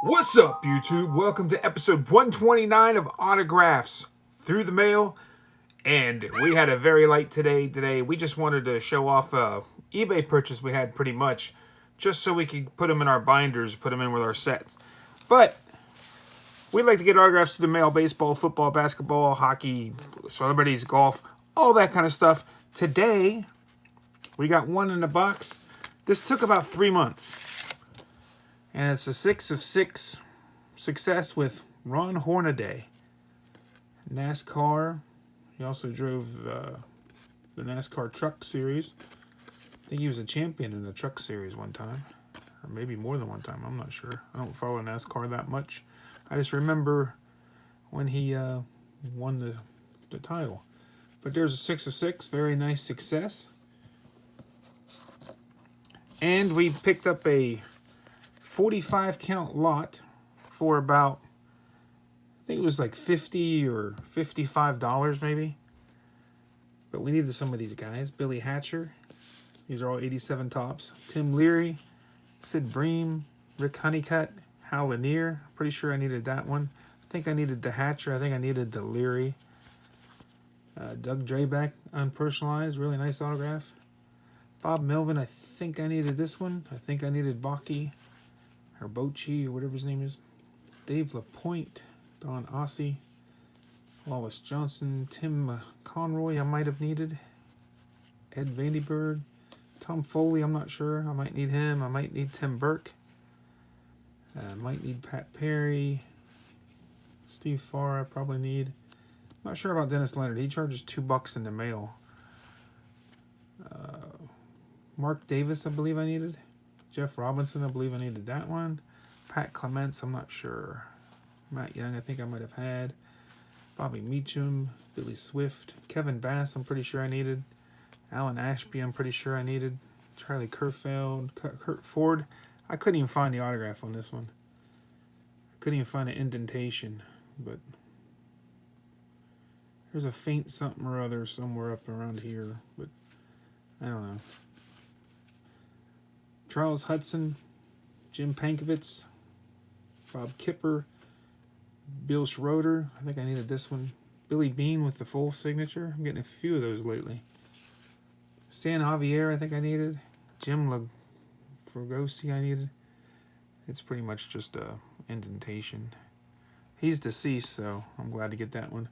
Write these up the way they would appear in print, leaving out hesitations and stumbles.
What's up, YouTube? Welcome to episode 129 of Autographs Through the Mail. And we had a very light today. We just wanted to show off a eBay purchase we had pretty much, just so we could put them in our binders, put them in with our sets. But we'd like to get autographs through the mail: baseball, football, basketball, hockey, celebrities, golf, all that kind of stuff. Today, we got one in the box. This took about 3 months. And it's a 6 of 6 success with Ron Hornaday. NASCAR. He also drove the NASCAR Truck Series. I think he was a champion in the Truck Series one time. Or maybe more than one time. I'm not sure. I don't follow NASCAR that much. I just remember when he won the title. But there's a 6 of 6. Very nice success. And we picked up a 45 count lot for about, I think it was like $50 or $55 maybe. But we needed some of these guys. Billy Hatcher. These are all 87 tops. Tim Leary, Sid Bream, Rick Honeycutt, Hal Lanier. Pretty sure I needed that one. I think I needed the Hatcher. I think I needed the Leary. Doug Drabeck, unpersonalized. Really nice autograph. Bob Melvin, I think I needed this one. I think I needed Bocchi. Or Bochy, or whatever his name is. Dave LaPointe, Don Ossie, Wallace Johnson, Tim Conroy, I might have needed. Ed Vandenberg, Tom Foley, I'm not sure. I might need him. I might need Tim Burke. I might need Pat Perry. Steve Farr, I probably need. I'm not sure about Dennis Leonard. He charges $2 in the mail. Mark Davis, I believe I needed. Jeff Robinson, I believe I needed that one. Pat Clements, I'm not sure. Matt Young, I think I might have had. Bobby Meacham, Billy Swift. Kevin Bass, I'm pretty sure I needed. Alan Ashby, I'm pretty sure I needed. Charlie Kerfeld, Kurt Ford. I couldn't even find the autograph on this one. I couldn't even find an indentation. But there's a faint something or other somewhere up around here. But I don't know. Charles Hudson, Jim Pankovitz, Bob Kipper, Bill Schroeder. I think I needed this one. Billy Bean with the full signature. I'm getting a few of those lately. Stan Javier, I think I needed. Jim Fregosi, I needed. It's pretty much just a indentation. He's deceased, so I'm glad to get that one.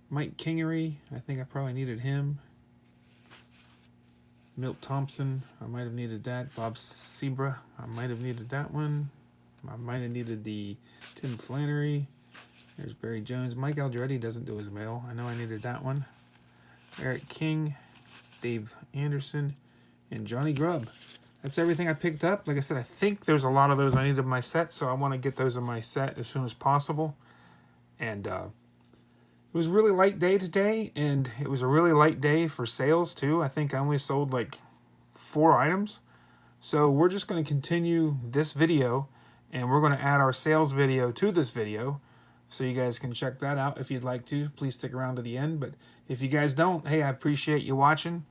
Mike Kingery, I think I probably needed him. Milt Thompson, I might have needed that. Bob Sebra, I might have needed that one. I might have needed the Tim Flannery. There's Barry Jones. Mike Aldretti doesn't do his mail. I know I needed that one. Eric King, Dave Anderson, and Johnny Grubb. That's everything I picked up. Like I said, I think there's a lot of those I needed in my set, so I want to get those in my set as soon as possible. And it was a really light day today, and it was a really light day for sales too. I think I only sold like 4 items. So we're just going to continue this video, and we're going to add our sales video to this video. So you guys can check that out if you'd like to. Please stick around to the end. But if you guys don't, hey, I appreciate you watching.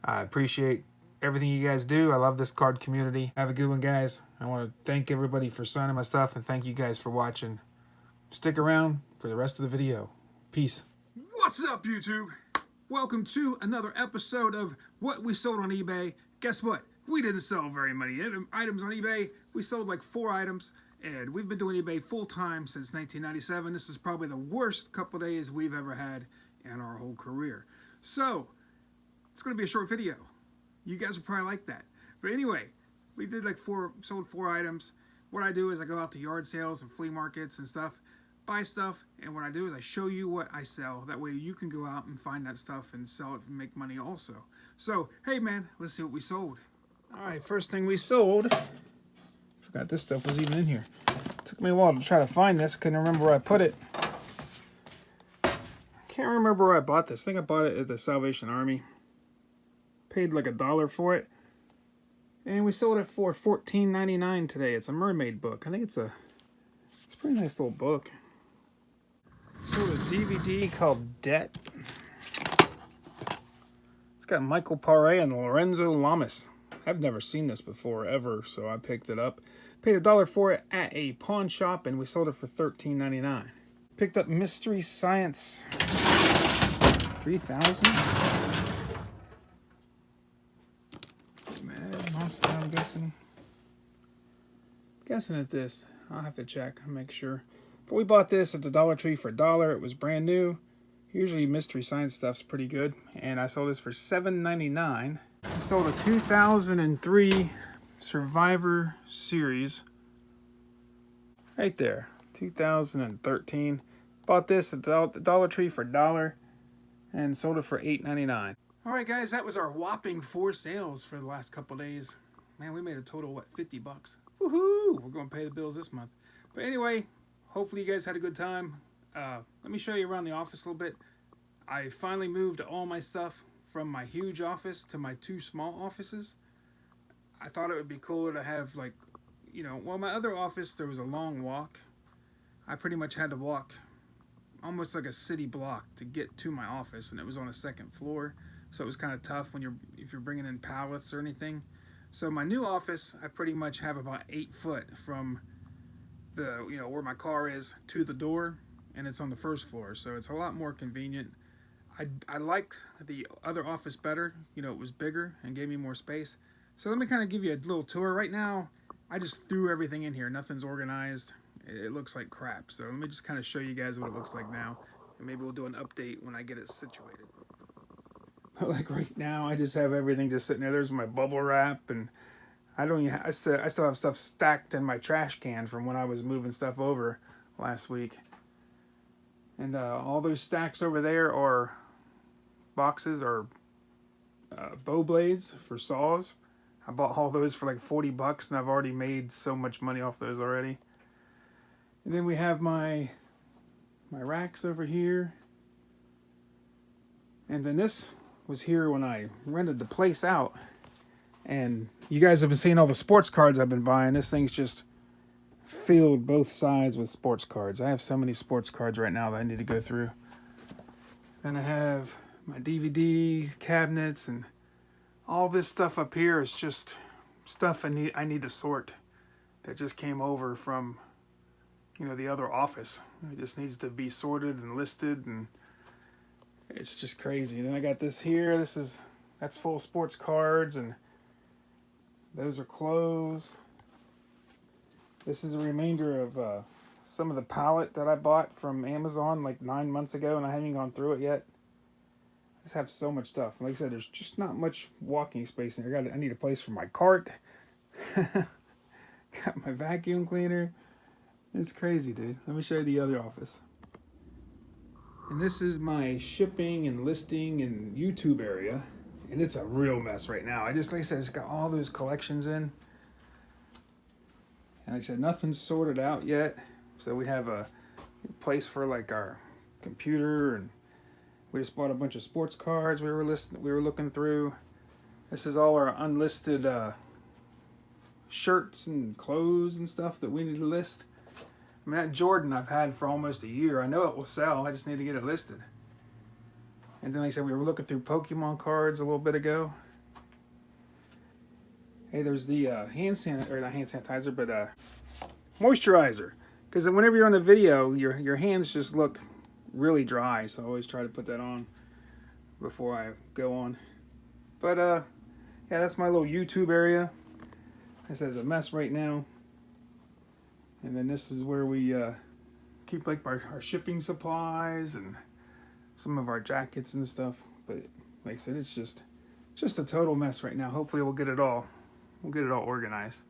I appreciate everything you guys do. I love this card community. Have a good one, guys. I want to thank everybody for signing my stuff, and thank you guys for watching. Stick around for the rest of the video. Peace. What's up, YouTube? Welcome to another episode of What We Sold on eBay. Guess what? We didn't sell very many items on eBay. We sold like 4 items, and we've been doing eBay full-time since 1997. This is probably the worst couple days we've ever had in our whole career. So, it's going to be a short video. You guys will probably like that. But anyway, we did like sold 4 items. What I do is I go out to yard sales and flea markets and stuff, buy stuff, and what I do is I show you what I sell. That way you can go out and find that stuff and sell it and make money also. So, hey man, let's see what we sold. Alright, first thing we sold. Forgot this stuff was even in here. Took me a while to try to find this. Couldn't remember where I put it. Can't remember where I bought this. I think I bought it at the Salvation Army. Paid like $1 for it. And we sold it for $14.99 today. It's a mermaid book. I think it's a pretty nice little book. Sold a DVD called Debt. It's got Michael Paré and Lorenzo Lamas. I've never seen this before, ever, so I picked it up. Paid $1 for it at a pawn shop, and we sold it for $13.99. Picked up Mystery Science 3000. Mad Monster, I'm guessing. Guessing at this. I'll have to check and make sure. But we bought this at the Dollar Tree for $1. It was brand new. Usually Mystery Science stuff's pretty good. And I sold this for $7.99. I sold a 2003 Survivor Series. Right there. 2013. Bought this at the Dollar Tree for $1 and sold it for $8.99. Alright guys, that was our whopping 4 sales for the last couple days. Man, we made a total, what, 50 bucks. Woohoo! We're going to pay the bills this month. But anyway, hopefully you guys had a good time. Let me show you around the office a little bit. I finally moved all my stuff from my huge office to my 2 small offices. I thought it would be cooler to have, like, you know, well, my other office, there was a long walk. I pretty much had to walk almost like a city block to get to my office, and it was on a 2nd floor, so it was kind of tough when if you're bringing in pallets or anything. So my new office, I pretty much have about 8 foot from the, you know, where my car is to the door, and it's on the 1st floor, so it's a lot more convenient. I liked the other office better. You know, it was bigger and gave me more space. So let me kind of give you a little tour. Right now, I just threw everything in here. Nothing's organized. It looks like crap. So let me just kind of show you guys what it looks like now. And maybe we'll do an update when I get it situated. Like right now, I just have everything just sitting there. There's my bubble wrap, and I still have stuff stacked in my trash can from when I was moving stuff over last week. And all those stacks over there are boxes or bow blades for saws. I bought all those for like 40 bucks, and I've already made so much money off those already. And then we have my racks over here. And then this was here when I rented the place out. And you guys have been seeing all the sports cards I've been buying. This thing's just filled both sides with sports cards. I have so many sports cards right now that I need to go through. Then I have my DVD cabinets, and all this stuff up here is just stuff I need to sort that just came over from, you know, the other office. It just needs to be sorted and listed, and it's just crazy. And then I got this here. That's full of sports cards, and those are clothes. This is a remainder of some of the palette that I bought from Amazon like 9 months ago, and I haven't gone through it yet. I just have so much stuff. Like I said, there's just not much walking space in here. I need a place for my cart. Got my vacuum cleaner. It's crazy, dude. Let me show you the other office. And this is my shipping and listing and YouTube area. And it's a real mess right now. Like I said, I just got all those collections in. And like I said, nothing's sorted out yet. So we have a place for like our computer, and we just bought a bunch of sports cards we were looking through. This is all our unlisted shirts and clothes and stuff that we need to list. I mean, that Jordan I've had for almost a year. I know it will sell. I just need to get it listed. And then, like I said, we were looking through Pokemon cards a little bit ago. Hey, there's the not hand sanitizer, but moisturizer. Because whenever you're on the video, your hands just look really dry. So I always try to put that on before I go on. But yeah, that's my little YouTube area. This is a mess right now. And then this is where we keep like our shipping supplies and some of our jackets and stuff. But like I said, it's just a total mess right now. Hopefully we'll get it all organized.